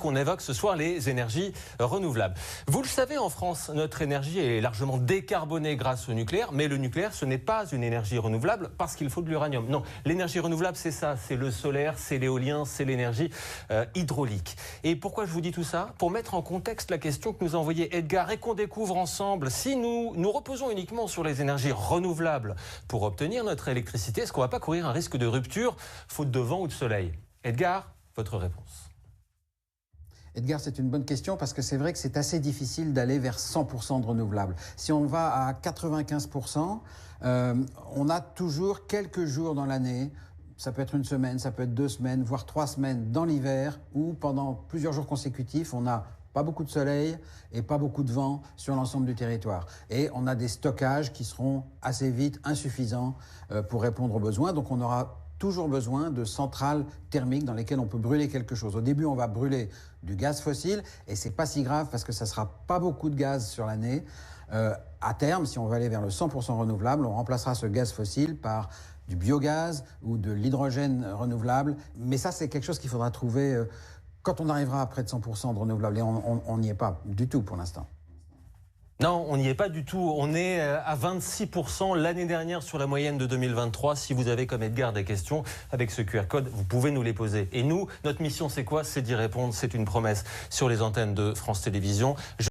qu'on évoque ce soir les énergies renouvelables. Vous le savez, en France, notre énergie est largement décarbonée grâce au nucléaire, mais le nucléaire, ce n'est pas une énergie renouvelable parce qu'il faut de l'uranium. Non, l'énergie renouvelable, c'est ça, c'est le solaire, c'est l'éolien, c'est l'énergie hydraulique. Et pourquoi je vous dis tout ça? Pour mettre en contexte la question que nous a envoyée Edgar et qu'on découvre ensemble. Si nous nous reposons uniquement sur les énergies renouvelables pour obtenir notre électricité, est-ce qu'on ne va pas courir un risque de rupture, faute de vent ou de soleil? Edgar, votre réponse. Edgar, c'est une bonne question parce que c'est vrai que c'est assez difficile d'aller vers 100% de renouvelables. Si on va à 95%, on a toujours quelques jours dans l'année, ça peut être une semaine, ça peut être 2 semaines, voire 3 semaines dans l'hiver, où pendant plusieurs jours consécutifs, on n'a pas beaucoup de soleil et pas beaucoup de vent sur l'ensemble du territoire. Et on a des stockages qui seront assez vite insuffisants pour répondre aux besoins. Donc on aura toujours besoin de centrales thermiques dans lesquelles on peut brûler quelque chose. Au début, on va brûler du gaz fossile et c'est pas si grave parce que ça sera pas beaucoup de gaz sur l'année. À terme, si on va aller vers le 100% renouvelable, on remplacera ce gaz fossile par du biogaz ou de l'hydrogène renouvelable. Mais ça, c'est quelque chose qu'il faudra trouver quand on arrivera à près de 100% de renouvelable. Et on n'y est pas du tout pour l'instant. Non, on n'y est pas du tout. On est à 26% l'année dernière sur la moyenne de 2023. Si vous avez comme Edgar des questions avec ce QR code, vous pouvez nous les poser. Et nous, notre mission, c'est quoi? C'est d'y répondre. C'est une promesse sur les antennes de France Télévisions.